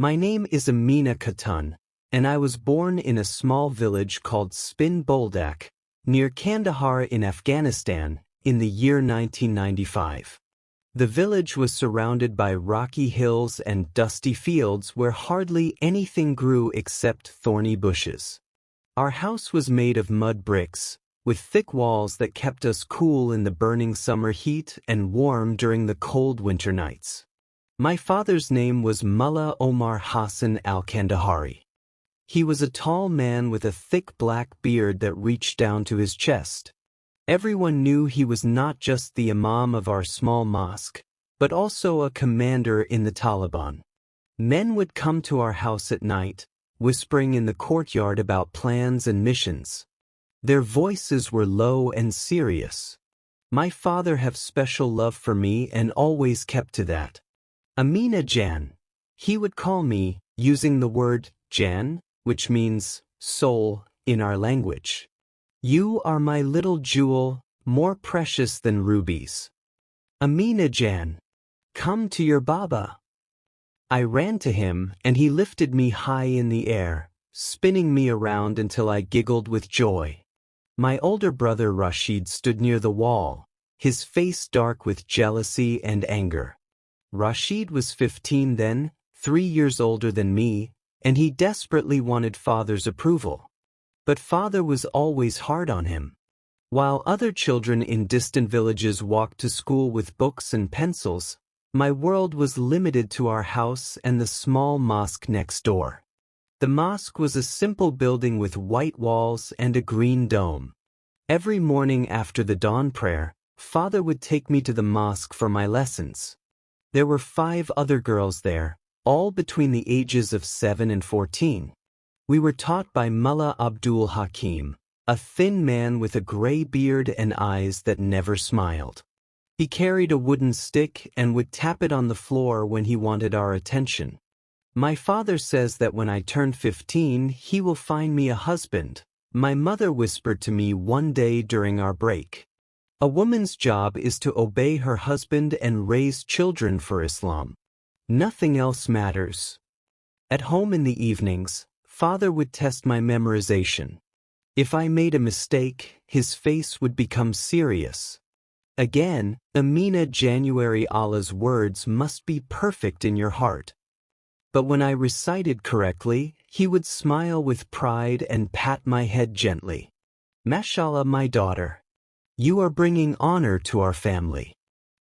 My name is Amina Khatun, and I was born in a small village called Spin Boldak, near Kandahar in Afghanistan, in the year 1995. The village was surrounded by rocky hills and dusty fields where hardly anything grew except thorny bushes. Our house was made of mud bricks, with thick walls that kept us cool in the burning summer heat and warm during the cold winter nights. My father's name was Mullah Omar Hassan al-Kandahari. He was a tall man with a thick black beard that reached down to his chest. Everyone knew he was not just the imam of our small mosque, but also a commander in the Taliban. Men would come to our house at night, whispering in the courtyard about plans and missions. Their voices were low and serious. My father had special love for me and always kept to that. Amina Jan, he would call me, using the word Jan, which means soul in our language. You are my little jewel, more precious than rubies. Amina Jan, come to your Baba. I ran to him and he lifted me high in the air, spinning me around until I giggled with joy. My older brother Rashid stood near the wall, his face dark with jealousy and anger. Rashid was 15 then, 3 years older than me, and he desperately wanted father's approval. But father was always hard on him. While other children in distant villages walked to school with books and pencils, my world was limited to our house and the small mosque next door. The mosque was a simple building with white walls and a green dome. Every morning after the dawn prayer, father would take me to the mosque for my lessons. There were 5 other girls there, all between the ages of 7 and 14. We were taught by Mullah Abdul Hakim, a thin man with a gray beard and eyes that never smiled. He carried a wooden stick and would tap it on the floor when he wanted our attention. My father says that when I turn 15, he will find me a husband, my mother whispered to me one day during our break. A woman's job is to obey her husband and raise children for Islam. Nothing else matters. At home in the evenings, father would test my memorization. If I made a mistake, his face would become serious. Again, Amina January Allah's words must be perfect in your heart. But when I recited correctly, he would smile with pride and pat my head gently. Mashallah, my daughter. You are bringing honor to our family.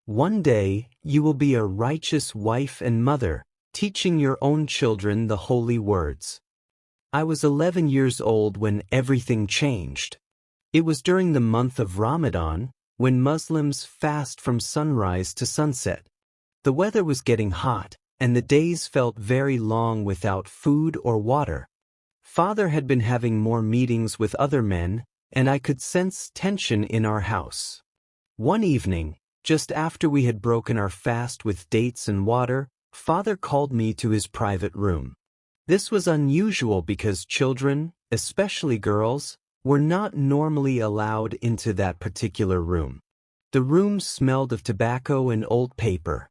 One day, you will be a righteous wife and mother, teaching your own children the holy words. I was 11 years old when everything changed. It was during the month of Ramadan, when Muslims fast from sunrise to sunset. The weather was getting hot, and the days felt very long without food or water. Father had been having more meetings with other men, and I could sense tension in our house. One evening, just after we had broken our fast with dates and water, father called me to his private room. This was unusual because children, especially girls, were not normally allowed into that particular room. The room smelled of tobacco and old paper.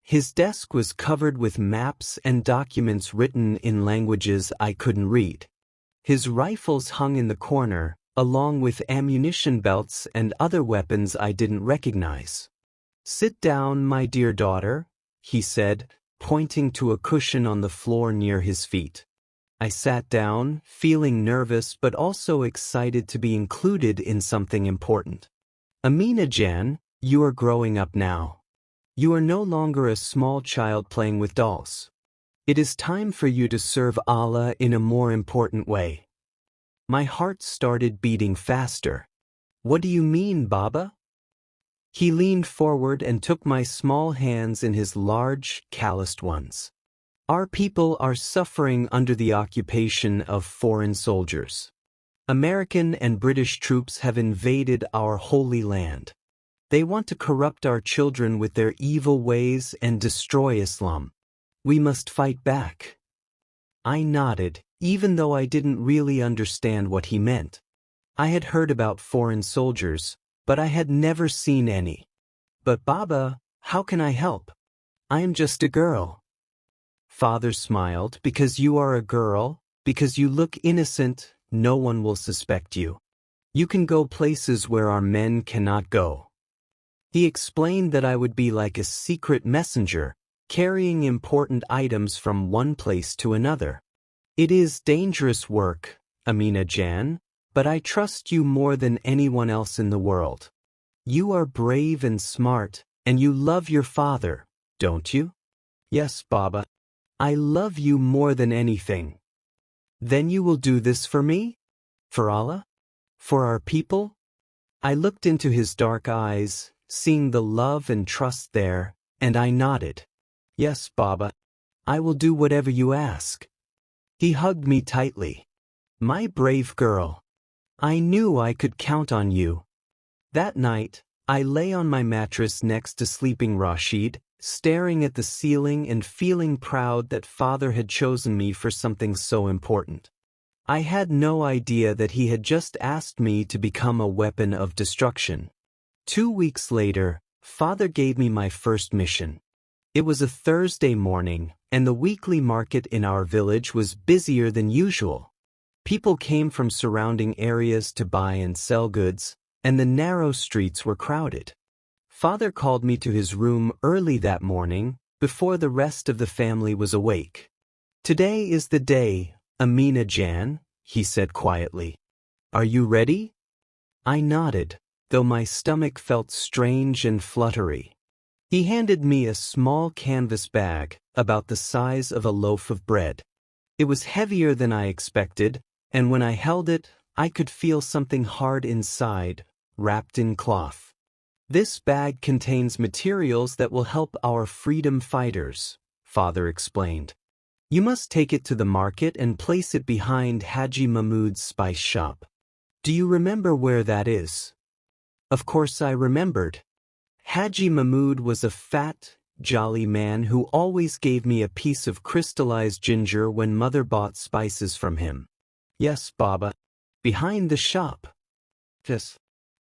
His desk was covered with maps and documents written in languages I couldn't read. His rifles hung in the corner, along with ammunition belts and other weapons I didn't recognize. "Sit down, my dear daughter," he said, pointing to a cushion on the floor near his feet. I sat down, feeling nervous but also excited to be included in something important. "Amina Jan, you are growing up now. You are no longer a small child playing with dolls. It is time for you to serve Allah in a more important way." My heart started beating faster. "What do you mean, Baba?" He leaned forward and took my small hands in his large, calloused ones. "Our people are suffering under the occupation of foreign soldiers. American and British troops have invaded our holy land. They want to corrupt our children with their evil ways and destroy Islam. We must fight back." I nodded, even though I didn't really understand what he meant. I had heard about foreign soldiers, but I had never seen any. "But Baba, how can I help? I am just a girl." Father smiled. Because you are a girl, because you look innocent, no one will suspect you. You can go places where our men cannot go. He explained that I would be like a secret messenger, carrying important items from one place to another. It is dangerous work, Amina Jan, but I trust you more than anyone else in the world. You are brave and smart, and you love your father, don't you? Yes, Baba. I love you more than anything. Then you will do this for me? For Allah? For our people? I looked into his dark eyes, seeing the love and trust there, and I nodded. Yes, Baba. I will do whatever you ask. He hugged me tightly. My brave girl. I knew I could count on you. That night, I lay on my mattress next to sleeping Rashid, staring at the ceiling and feeling proud that Father had chosen me for something so important. I had no idea that he had just asked me to become a weapon of destruction. 2 weeks later, Father gave me my first mission. It was a Thursday morning, and the weekly market in our village was busier than usual. People came from surrounding areas to buy and sell goods, and the narrow streets were crowded. Father called me to his room early that morning, before the rest of the family was awake. Today is the day, Amina Jan, he said quietly. Are you ready? I nodded, though my stomach felt strange and fluttery. He handed me a small canvas bag, about the size of a loaf of bread. It was heavier than I expected, and when I held it, I could feel something hard inside, wrapped in cloth. This bag contains materials that will help our freedom fighters, Father explained. You must take it to the market and place it behind Haji Mahmud's spice shop. Do you remember where that is? Of course I remembered. Haji Mahmud was a fat, jolly man who always gave me a piece of crystallized ginger when Mother bought spices from him. Yes, Baba. Behind the shop. Yes.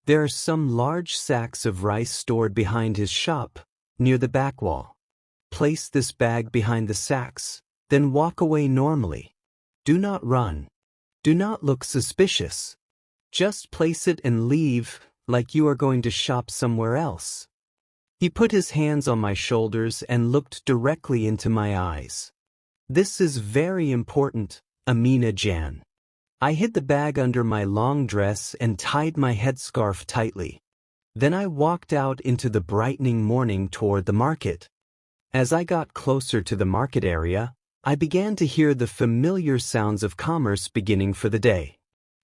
There are some large sacks of rice stored behind his shop, near the back wall. Place this bag behind the sacks, then walk away normally. Do not run. Do not look suspicious. Just place it and leave, like you are going to shop somewhere else. He put his hands on my shoulders and looked directly into my eyes. This is very important, Amina Jan. I hid the bag under my long dress and tied my headscarf tightly. Then I walked out into the brightening morning toward the market. As I got closer to the market area, I began to hear the familiar sounds of commerce beginning for the day.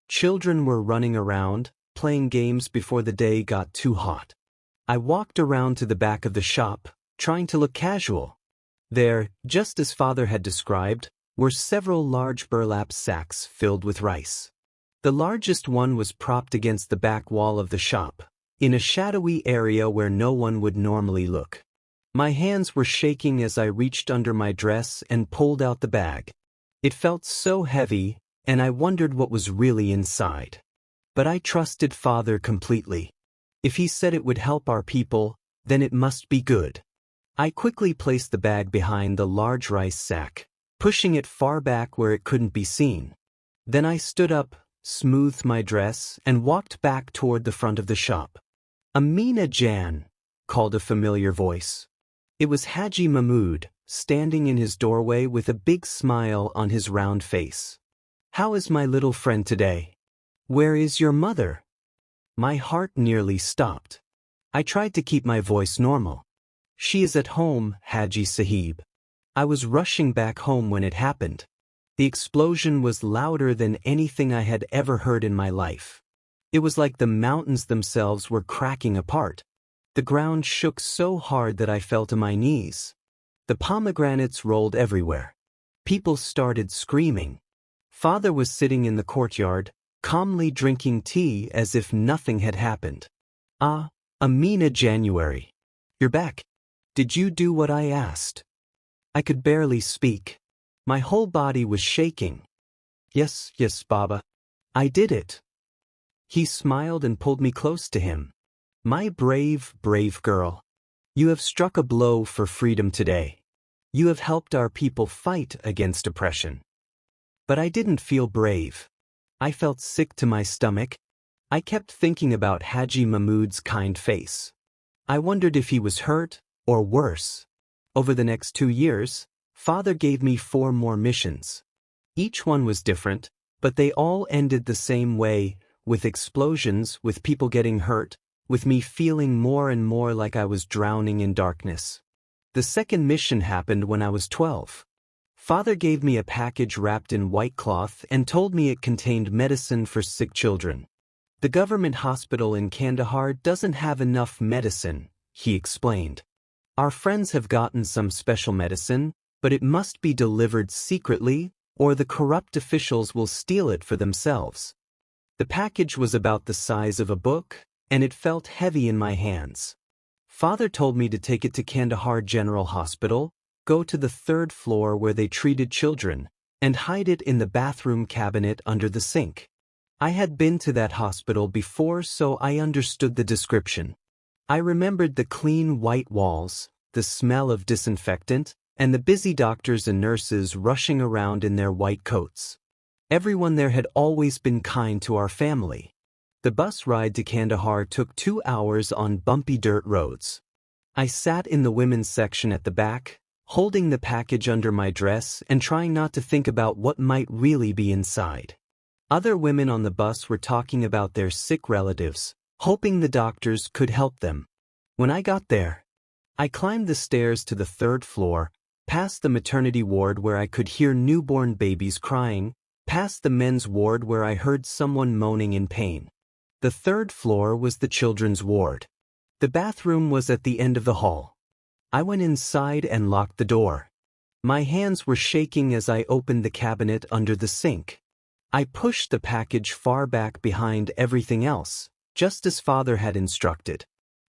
Children were running around, playing games before the day got too hot. I walked around to the back of the shop, trying to look casual. There, just as Father had described, were several large burlap sacks filled with rice. The largest one was propped against the back wall of the shop, in a shadowy area where no one would normally look. My hands were shaking as I reached under my dress and pulled out the bag. It felt so heavy, and I wondered what was really inside. But I trusted Father completely. If he said it would help our people, then it must be good. I quickly placed the bag behind the large rice sack, pushing it far back where it couldn't be seen. Then I stood up, smoothed my dress, and walked back toward the front of the shop. Amina Jan, called a familiar voice. It was Haji Mahmud, standing in his doorway with a big smile on his round face. How is my little friend today? Where is your mother? My heart nearly stopped. I tried to keep my voice normal. She is at home, Haji Sahib. I was rushing back home when it happened. The explosion was louder than anything I had ever heard in my life. It was like the mountains themselves were cracking apart. The ground shook so hard that I fell to my knees. The pomegranates rolled everywhere. People started screaming. Father was sitting in the courtyard, calmly drinking tea as if nothing had happened. Ah, Amina January. You're back. Did you do what I asked? I could barely speak. My whole body was shaking. Yes, Baba. I did it. He smiled and pulled me close to him. My brave, brave girl. You have struck a blow for freedom today. You have helped our people fight against oppression." But I didn't feel brave. I felt sick to my stomach. I kept thinking about Haji Mahmud's kind face. I wondered if he was hurt, or worse. Over the next 2 years, Father gave me 4 more missions. Each one was different, but they all ended the same way, with explosions, with people getting hurt, with me feeling more and more like I was drowning in darkness. The second mission happened when I was 12. Father gave me a package wrapped in white cloth and told me it contained medicine for sick children. "The government hospital in Kandahar doesn't have enough medicine," he explained. "Our friends have gotten some special medicine, but it must be delivered secretly, or the corrupt officials will steal it for themselves." The package was about the size of a book, and it felt heavy in my hands. Father told me to take it to Kandahar General Hospital, go to the 3rd floor where they treated children, and hide it in the bathroom cabinet under the sink. I had been to that hospital before, so I understood the description. I remembered the clean white walls, the smell of disinfectant, and the busy doctors and nurses rushing around in their white coats. Everyone there had always been kind to our family. The bus ride to Kandahar took 2 hours on bumpy dirt roads. I sat in the women's section at the back, holding the package under my dress and trying not to think about what might really be inside. Other women on the bus were talking about their sick relatives, hoping the doctors could help them. When I got there, I climbed the stairs to the 3rd floor, past the maternity ward where I could hear newborn babies crying, past the men's ward where I heard someone moaning in pain. The 3rd floor was the children's ward. The bathroom was at the end of the hall. I went inside and locked the door. My hands were shaking as I opened the cabinet under the sink. I pushed the package far back behind everything else, just as Father had instructed.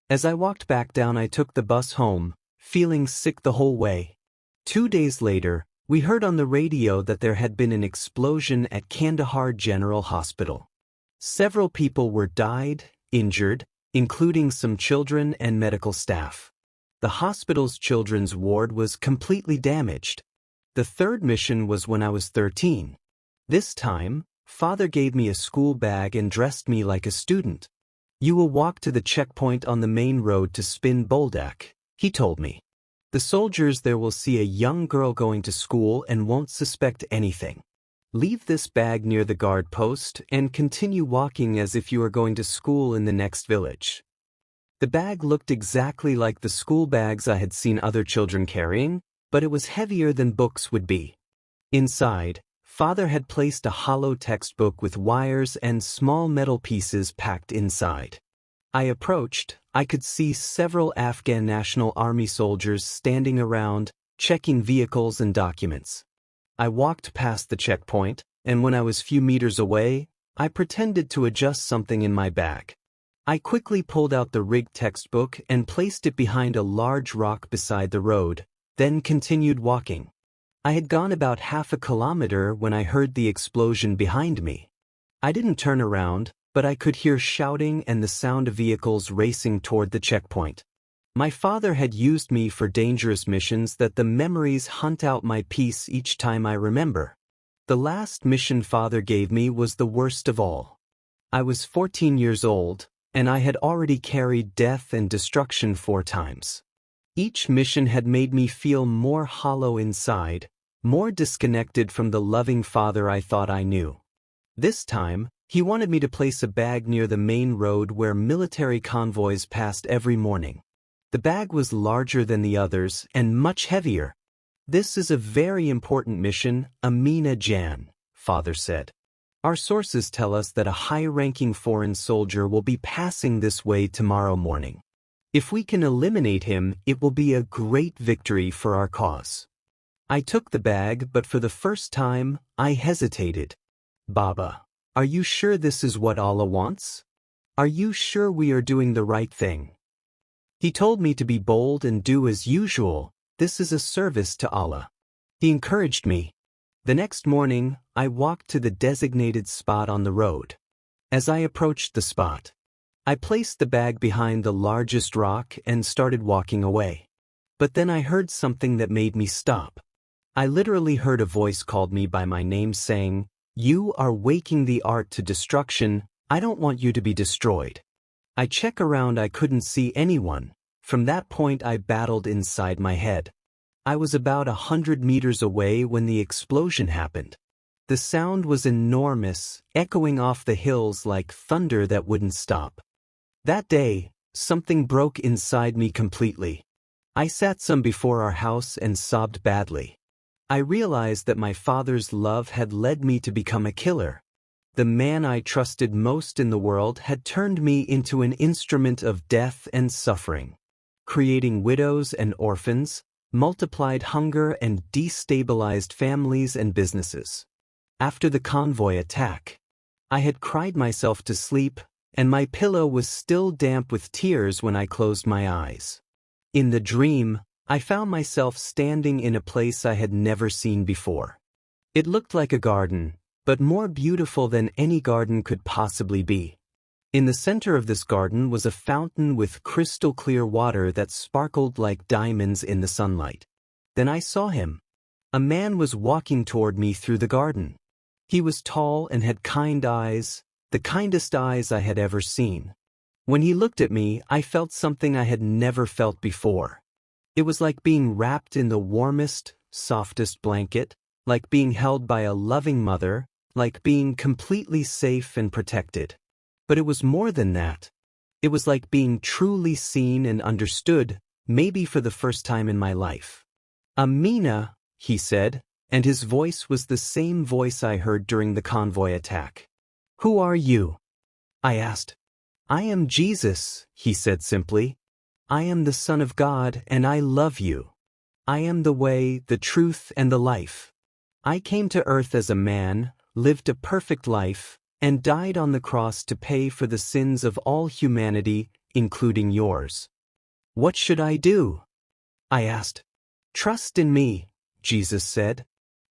As I walked back down, I took the bus home, feeling sick the whole way. 2 days later, we heard on the radio that there had been an explosion at Kandahar General Hospital. Several people were died, injured, including some children and medical staff. The hospital's children's ward was completely damaged. The 3rd mission was when I was 13. This time, Father gave me a school bag and dressed me like a student. "You will walk to the checkpoint on the main road to Spin Boldak," he told me. "The soldiers there will see a young girl going to school and won't suspect anything. Leave this bag near the guard post and continue walking as if you are going to school in the next village." The bag looked exactly like the school bags I had seen other children carrying, but it was heavier than books would be. Inside, Father had placed a hollow textbook with wires and small metal pieces packed inside. I approached. I could see several Afghan National Army soldiers standing around, checking vehicles and documents. I walked past the checkpoint, and when I was few meters away, I pretended to adjust something in my bag. I quickly pulled out the rigged textbook and placed it behind a large rock beside the road, then continued walking. I had gone about half a kilometer when I heard the explosion behind me. I didn't turn around, but I could hear shouting and the sound of vehicles racing toward the checkpoint. My father had used me for dangerous missions that the memories hunt out my peace each time I remember. The last mission Father gave me was the worst of all. I was 14 years old, and I had already carried death and destruction 4 times. Each mission had made me feel more hollow inside, more disconnected from the loving Father I thought I knew. This time, he wanted me to place a bag near the main road where military convoys passed every morning. The bag was larger than the others and much heavier. "This is a very important mission, Amina Jan," Father said. "Our sources tell us that a high-ranking foreign soldier will be passing this way tomorrow morning. If we can eliminate him, it will be a great victory for our cause." I took the bag, but for the first time, I hesitated. "Baba, are you sure this is what Allah wants? Are you sure we are doing the right thing?" He told me to be bold and do as usual. This is a service to Allah. He encouraged me. The next morning, I walked to the designated spot on the road. As I approached the spot, I placed the bag behind the largest rock and started walking away. But then I heard something that made me stop. I literally heard a voice called me by my name saying, "You are waking the art to destruction. I don't want you to be destroyed." I checked around, I couldn't see anyone. From that point I battled inside my head. I was about 100 meters away when the explosion happened. The sound was enormous, echoing off the hills like thunder that wouldn't stop. That day, something broke inside me completely. I sat some before our house and sobbed badly. I realized that my father's love had led me to become a killer. The man I trusted most in the world had turned me into an instrument of death and suffering, creating widows and orphans, multiplied hunger and destabilized families and businesses. After the convoy attack, I had cried myself to sleep, and my pillow was still damp with tears when I closed my eyes. In the dream, I found myself standing in a place I had never seen before. It looked like a garden, but more beautiful than any garden could possibly be. In the center of this garden was a fountain with crystal clear water that sparkled like diamonds in the sunlight. Then I saw him. A man was walking toward me through the garden. He was tall and had kind eyes, the kindest eyes I had ever seen. When he looked at me, I felt something I had never felt before. It was like being wrapped in the warmest, softest blanket, like being held by a loving mother, like being completely safe and protected. But it was more than that. It was like being truly seen and understood, maybe for the first time in my life. "Amina," he said, and his voice was the same voice I heard during the convoy attack. "Who are you?" I asked. "I am Jesus," he said simply. "I am the Son of God, and I love you. I am the way, the truth, and the life. I came to earth as a man, lived a perfect life, and died on the cross to pay for the sins of all humanity, including yours. What should I do?" I asked. "Trust in me," Jesus said.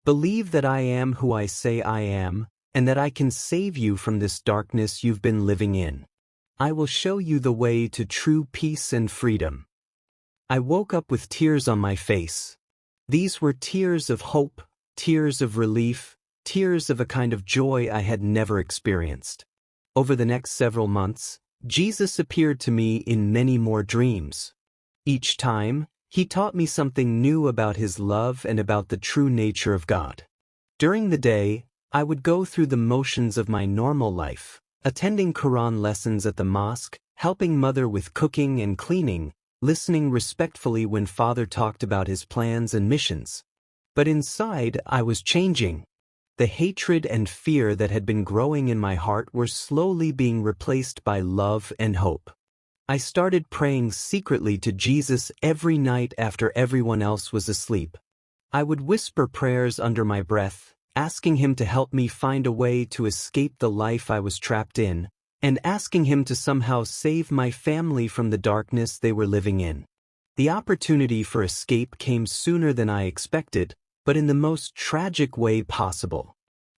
"Believe that I am who I say I am, and that I can save you from this darkness you've been living in. I will show you the way to true peace and freedom." I woke up with tears on my face. These were tears of hope, tears of relief, tears of a kind of joy I had never experienced. Over the next several months, Jesus appeared to me in many more dreams. Each time, he taught me something new about his love and about the true nature of God. During the day, I would go through the motions of my normal life, attending Quran lessons at the mosque, helping mother with cooking and cleaning, listening respectfully when father talked about his plans and missions. But inside, I was changing. The hatred and fear that had been growing in my heart were slowly being replaced by love and hope. I started praying secretly to Jesus every night after everyone else was asleep. I would whisper prayers under my breath, asking him to help me find a way to escape the life I was trapped in, and asking him to somehow save my family from the darkness they were living in. The opportunity for escape came sooner than I expected, but in the most tragic way possible.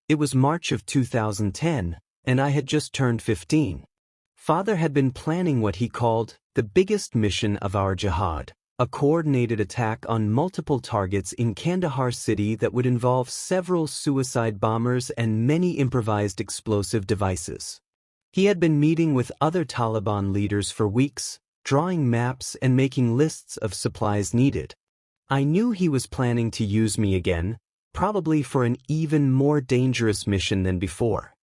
It was March of 2010, and I had just turned 15. Father had been planning what he called the biggest mission of our jihad, a coordinated attack on multiple targets in Kandahar city that would involve several suicide bombers and many improvised explosive devices. He had been meeting with other Taliban leaders for weeks, drawing maps and making lists of supplies needed. I knew he was planning to use me again, probably for an even more dangerous mission than before.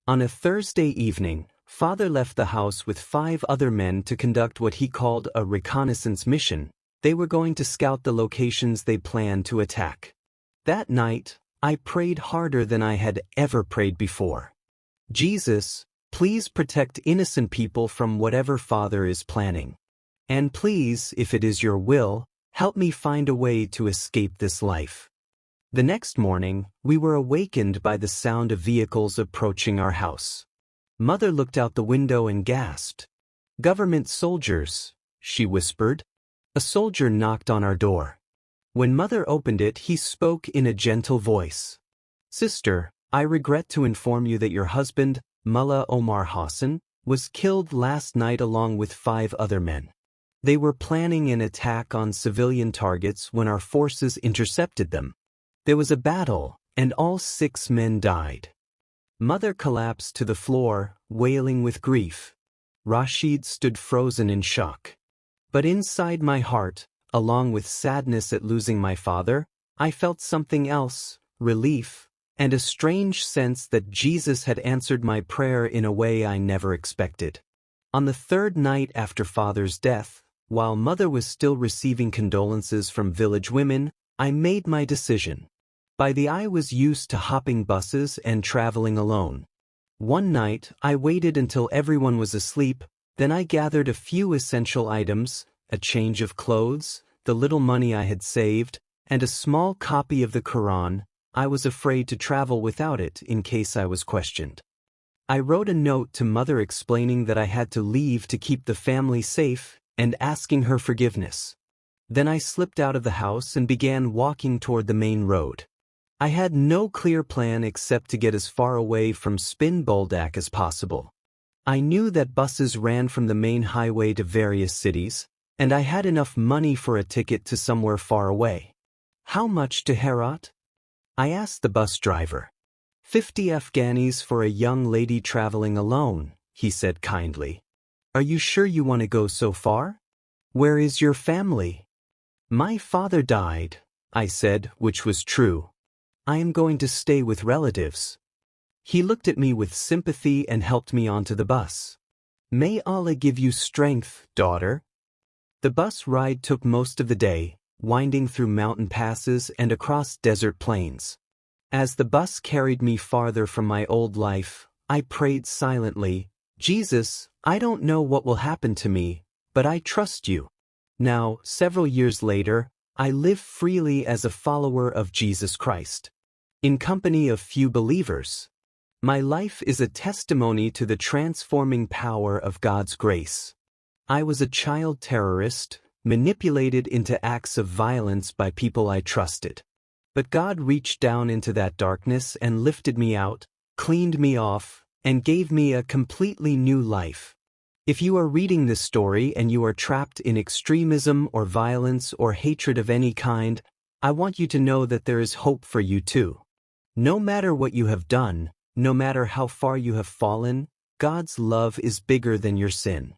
On a Thursday evening, Father left the house with 5 other men to conduct what he called a reconnaissance mission. They were going to scout the locations they planned to attack. That night, I prayed harder than I had ever prayed before. "Jesus, please protect innocent people from whatever Father is planning. And please, if it is your will, help me find a way to escape this life." The next morning, we were awakened by the sound of vehicles approaching our house. Mother looked out the window and gasped. "Government soldiers," she whispered. A soldier knocked on our door. When Mother opened it, he spoke in a gentle voice. "Sister, I regret to inform you that your husband, Mullah Omar Hassan, was killed last night along with 5 other men. They were planning an attack on civilian targets when our forces intercepted them. There was a battle, and all 6 men died. Mother collapsed to the floor, wailing with grief. Rashid stood frozen in shock. But inside my heart, along with sadness at losing my father, I felt something else, relief, and a strange sense that Jesus had answered my prayer in a way I never expected. On the 3rd night after Father's death, while Mother was still receiving condolences from village women, I made my decision. I was used to hopping buses and traveling alone. One night, I waited until everyone was asleep, then I gathered a few essential items, a change of clothes, the little money I had saved, and a small copy of the Quran. I was afraid to travel without it in case I was questioned. I wrote a note to Mother explaining that I had to leave to keep the family safe and asking her forgiveness. Then I slipped out of the house and began walking toward the main road. I had no clear plan except to get as far away from Spin Boldak as possible. I knew that buses ran from the main highway to various cities, and I had enough money for a ticket to somewhere far away. How much to Herat? I asked the bus driver. 50 Afghanis for a young lady traveling alone, he said kindly. Are you sure you want to go so far? Where is your family? My father died, I said, which was true. I am going to stay with relatives. He looked at me with sympathy and helped me onto the bus. May Allah give you strength, daughter. The bus ride took most of the day, winding through mountain passes and across desert plains. As the bus carried me farther from my old life, I prayed silently, Jesus, I don't know what will happen to me, but I trust you. Now, several years later, I live freely as a follower of Jesus Christ, in company of few believers. My life is a testimony to the transforming power of God's grace. I was a child terrorist, manipulated into acts of violence by people I trusted. But God reached down into that darkness and lifted me out, cleaned me off, and gave me a completely new life. If you are reading this story and you are trapped in extremism or violence or hatred of any kind, I want you to know that there is hope for you too. No matter what you have done, no matter how far you have fallen, God's love is bigger than your sin.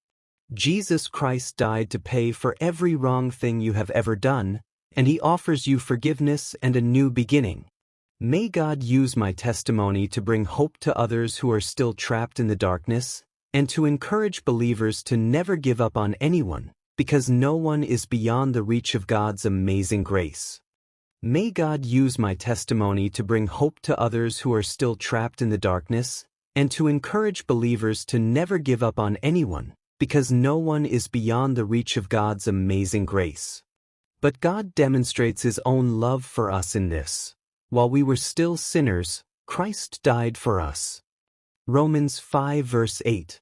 Jesus Christ died to pay for every wrong thing you have ever done, and He offers you forgiveness and a new beginning. May God use my testimony to bring hope to others who are still trapped in the darkness, and to encourage believers to never give up on anyone, because no one is beyond the reach of God's amazing grace. May God use my testimony to bring hope to others who are still trapped in the darkness, and to encourage believers to never give up on anyone, because no one is beyond the reach of God's amazing grace. But God demonstrates His own love for us in this. While we were still sinners, Christ died for us. Romans 5 verse 8.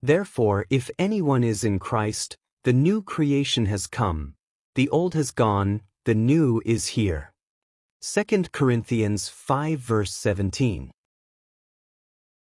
Therefore, if anyone is in Christ, the new creation has come. The old has gone, the new is here. 2 Corinthians 5 verse 17.